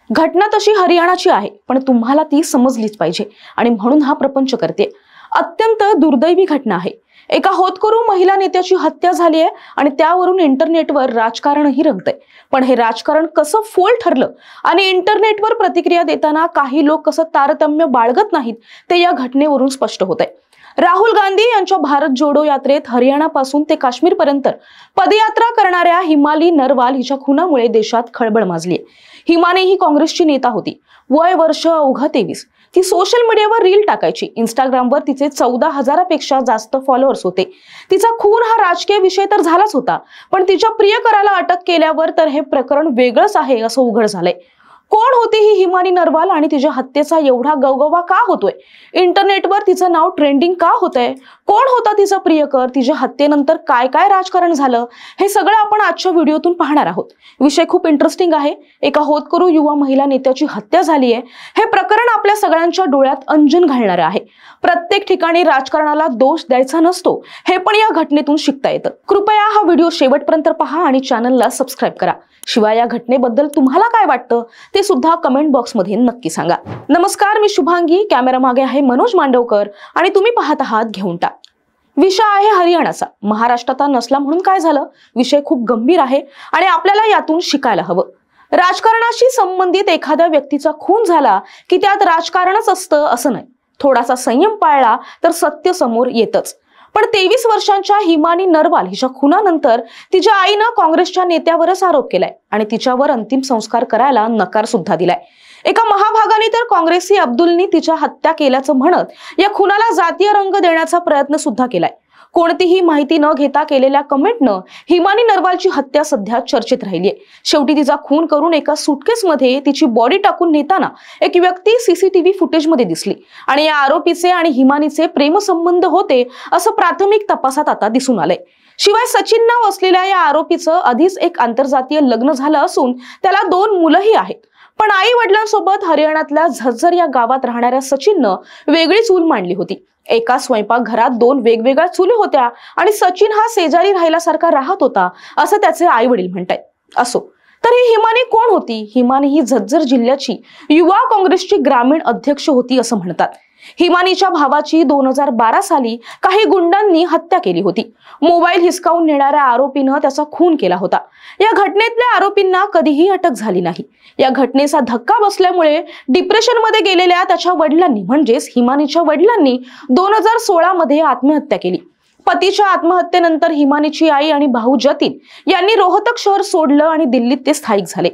घटना तशी हरियाणाची आहे, पण तुम्हाला ती समजलीच पाहिजे आणि म्हणून हा प्रपंच करते। अत्यंत दुर्दैवी घटना आहे। एका होतकरू महिला नेत्याची हत्या झाली आहे आणि त्यावरून इंटरनेटवर राजकारणही रंगतंय। पण हे राजकारण कसं फोल ठरलं आणि इंटरनेटवर प्रतिक्रिया देताना काही लोक कसं तारतम्य बाळगत नाहीत ते या घटनेवरून स्पष्ट होतंय। राहुल गांधी यांच्या भारत जोडो यात्रेत हरियाणापासून ते काश्मीरपर्यंत पदयात्रा करणाऱ्या हिमाली नरवाल हिच्या खुनामुळे देशात खळबळ माजली। हिमानी ही काँग्रेसची नेता होती। वय वर्ष अवघं 23। ती सोशल मीडियावर रील टाकायची। इंस्टाग्रामवर तिचे 14,000पेक्षा जास्त फॉलोअर्स होते। तिचा खून हा राजकीय विषय तर झालाच होता, पण तिच्या प्रियकराला अटक केल्यावर तर हे प्रकरण वेगळंच आहे असं उघड झालंय। कोण होती ही हिमानी नरवाल आणि तिच्या हत्येचा एवढा गवगवा का होतोय? इंटरनेटवर तिचं नाव ट्रेंडिंग का होतंय? कोण होता तिचा प्रियकर? तिच्या हत्येनंतर काय काय राजकारण झालं? हे सगळं आपण आजच्या व्हिडिओतून पाहणार आहोत। विषय खूप इंटरेस्टिंग आहे। एका होतकरू युवा महिला नेत्याची हत्या झाली आहे। हे प्रकरण आपल्या सगळ्यांच्या डोळ्यात अंजन घालणारे आहे। प्रत्येक ठिकाणी राजकारणाला दोष द्यायचा नसतो, हे पण या घटनेतून शिकता येतं। कृपया हा व्हिडिओ शेवटपर्यंत पहा आणि चॅनलला सबस्क्राइब करा। शिवाय या घटनेबद्दल तुम्हाला काय वाटतं ते सुद्धा कमेंट बॉक्समध्ये नक्की सांगा। नमस्कार, मी शुभांगी, कॅमेरा मागे आहे मनोज मांडवकर आणि तुम्ही पाहत आहात घेऊन टाक। विषय आहे हरियाणाचा। महाराष्ट्राचा नसला म्हणून काय झालं? विषय खूप गंभीर आहे आणि आपल्याला यातून शिकायला हवं। राजकारणाशी संबंधित एखाद्या व्यक्तीचा खून झाला की त्यात राजकारणच असतं असं नाही। थोडासा संयम पाळला तर सत्य समोर येतच। पण 23 वर्षांच्या हिमानी नरवाल हिच्या खुनानंतर तिच्या आईनं काँग्रेसच्या नेत्यावरच आरोप केलाय आणि तिच्यावर अंतिम संस्कार करायला नकार सुद्धा दिलाय। एका महाभागाने तर काँग्रेसी अब्दुलनी तिच्या हत्या केल्याचं म्हणत या खुनाला जातीय रंग देण्याचा प्रयत्न सुद्धा केलाय। कोणतीही माहिती न घेता केलेल्या कमेंटनं हिमानी नरवालची हत्या सध्या चर्चेत राहिलीय। शेवटी तिचा खून करून एका सुटकेसमध्ये तिची बॉडी टाकून नेताना एक व्यक्ती सीसीटीव्ही फुटेजमध्ये दिसली आणि या आरोपीचे आणि हिमानीचे प्रेमसंबंध होते असं प्राथमिक तपासात आता दिसून आलंय। शिवाय सचिन नाव असलेल्या या आरोपीचं आधीच एक आंतरजातीय लग्न झालं असून त्याला 2 मुलंही आहेत। पण आई वडिलांसोबत हरियाणातल्या झज्जर या गावात राहणाऱ्या सचिननं वेगळी चूल मांडली होती। एका स्वयंपाकघरात 2 वेगवेगळ्या चुली होत्या आणि सचिन हा शेजारी राहिल्यासारखा राहत होता असं त्याचे आई वडील म्हणतायत। असो, तर ही हिमानी कोण होती? हिमानी ही झज्जर जिल्ह्याची युवा काँग्रेसची ग्रामीण अध्यक्ष होती असं म्हणतात। हिमानीच्या भावाची 2012 साली काही गुंडांनी हत्या केली होती। मोबाईल हिसकावून नेणाऱ्या आरोपीनं त्याचा खून केला होता। या घटनेतल्या आरोपींना कधीही अटक झाली नाही। या घटनेचा धक्का बसल्यामुळे डिप्रेशन मध्ये गेलेल्या त्याच्या वडिलांनी म्हणजेच हिमानीच्या वडिलांनी 2016 मध्ये आत्महत्या केली। पतीच्या आत्महत्येनंतर हिमानीची आई आणि भाऊ जतीन यांनी रोहतक शहर सोडलं आणि दिल्लीत ते स्थायिक झाले।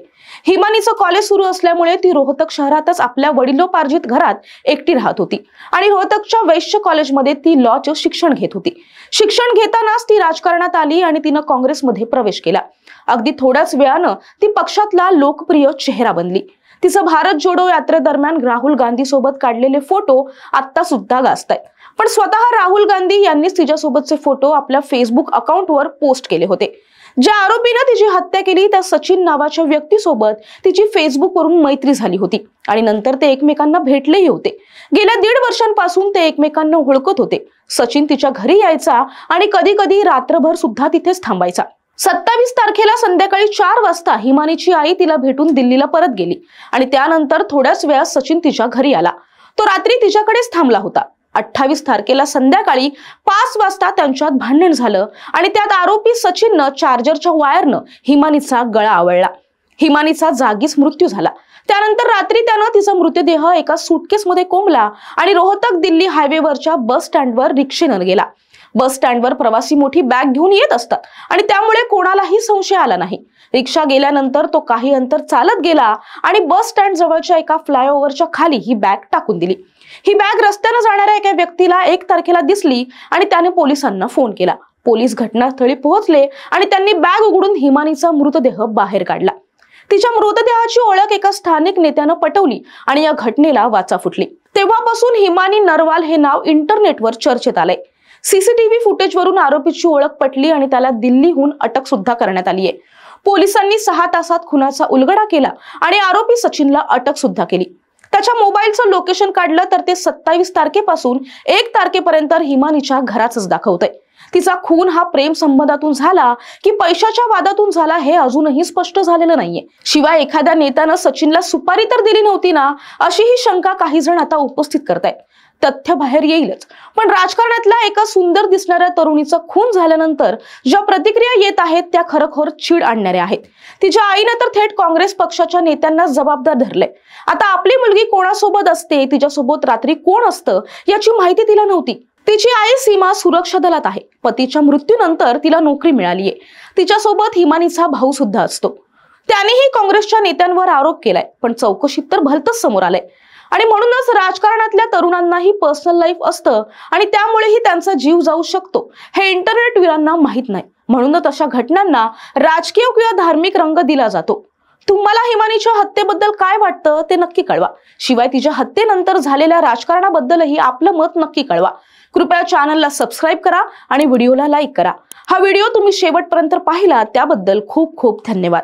हिमानीचं कॉलेज सुरू असल्यामुळे ती रोहतक शहरातच आपल्या वडिलोपार्जित घरात एकटी राहत होती आणि रोहतकच्या वैश्य कॉलेजमध्ये ती लॉचं शिक्षण घेत होती। शिक्षण घेतानाच ती राजकारणात आली आणि तिनं काँग्रेसमध्ये प्रवेश केला। अगदी थोड्याच वेळानं ती पक्षातला लोकप्रिय चेहरा बनली। तिचं भारत जोडो यात्रेदरम्यान राहुल गांधी सोबत काढलेले फोटो आता सुद्धा गाजतायत। पण स्वतः राहुल गांधी यांनीच तिच्यासोबतचे फोटो आपल्या फेसबुक अकाउंटवर पोस्ट केले होते। ज्या आरोपीनं तिची हत्या केली त्या सचिन नावाच्या व्यक्तीसोबत तिची फेसबुकवरून मैत्री झाली होती आणि नंतर ते एकमेकांना भेटलेही होते। गेल्या 1.5 वर्षांपासून ते एकमेकांना ओळखत होते। सचिन तिच्या घरी यायचा आणि कधी कधी रात्रभर सुद्धा तिथेच थांबायचा। 27 तारखेला संध्याकाळी 4 वाजता हिमानीची आई तिला भेटून दिल्लीला परत गेली आणि त्यानंतर थोड्याच वेळात सचिन तिच्या घरी आला। तो रात्री तिच्याकडेच थांबला होता। 28 तारखेला संध्याकाळी 5 वाजता त्यांच्यात भांडण झालं आणि त्यात आरोपी सचिननं चार्जरच्या वायरनं हिमानीचा गळा आवळला। हिमानीचा जागीच मृत्यू झाला। त्यानंतर रात्री त्यानं तिचा मृतदेह एका सुटकेसमध्ये कोंबला आणि रोहतक दिल्ली हायवेवरच्या बस स्टँडवर रिक्षेनं गेला। बस स्टँडवर प्रवासी मोठी बॅग घेऊन येत असतात आणि त्यामुळे कोणालाही संशय आला नाही। रिक्षा गेल्यानंतर तो काही अंतर चालत गेला आणि बस स्टँड जवळच्या एका फ्लायओव्हरच्या खाली ही बॅग टाकून दिली। ही बॅग रस्त्याने जाणाऱ्या एका व्यक्तीला 1 तारखेला दिसली आणि त्याने पोलिसांना फोन केला। पोलीस घटनास्थळी पोहोचले आणि त्यांनी बॅग उघडून हिमानीचा मृतदेह बाहेर काढला। तिच्या मृतदेहाची ओळख एका स्थानिक नेत्यानं पटवली आणि या घटनेला वाचा फुटली। तेव्हापासून हिमानी नरवाल हे नाव इंटरनेटवर चर्चेत आलंय। सीसीटीव्ही फुटेजवरून आरोपीची ओळख पटली आणि त्याला दिल्लीहून अटक सुद्धा करण्यात आली आहे। पोलिसांनी 6 तासात खुनाचा उलगडा केला आणि आरोपी सचिनला अटक सुद्धा केली। त्याच्या मोबाईलचं लोकेशन काढलं तर ते 27 तारखेपासून 1 तारखेपर्यंत हिमानीच्या घराचंच दाखवतंय। तिचा खून हा प्रेम संबंधातून झाला की पैशाच्या वादातून झाला हे अजूनही स्पष्ट झालेलं नाहीये. शिवाय एखाद्या नेत्यानं सचिनला सुपारी तर दिली नव्हती ना, अशी ही शंका काही जण आता उपस्थित करतायत. तथ्य बाहेर येईलच, पण राजकारणातल्या एका सुंदर दिसणाऱ्या तरुणीचा खून झाल्यानंतर ज्या प्रतिक्रिया येत आहेत त्या खरोखर चीड आणणाऱ्या आहेत. तिच्या आईनं तर थेट काँग्रेस पक्षाच्या नेत्यांना जबाबदार धरले. आता आपली मुलगी कोणासोबत असते, तिच्यासोबत रात्री कोण असतं याची माहिती तिला नव्हती. तिची आई सीमा सुरक्षा दलात आहे. पतीच्या मृत्यूनंतर तिला नोकरी मिळालीये. तिच्यासोबत हिमानीचा भाऊ सुद्धा असतो. त्यानेही काँग्रेसच्या नेत्यांवर आरोप केलाय, पण चौकशीत तर भलतंच समोर आलंय. आणि म्हणूनच राजकारणातल्या तरुणांनाही पर्सनल लाईफ असतं आणि त्यामुळेही त्यांचा जीव जाऊ शकतो हे इंटरनेट वीरांना माहित नाही. म्हणूनच अशा घटनांना राजकीय किंवा धार्मिक रंग दिला जातो. तुम्हाला हिमानीच्या हत्येबद्दल काय वाटतं ते नक्की कळवा. शिवाय तिच्या हत्येनंतर झालेल्या राजकारणाबद्दलही आपलं मत नक्की कळवा. कृपया चॅनलला सबस्क्राईब करा आणि व्हिडिओला लाईक करा. हा व्हिडिओ तुम्ही शेवटपर्यंत पाहिला त्याबद्दल खूप खूप धन्यवाद.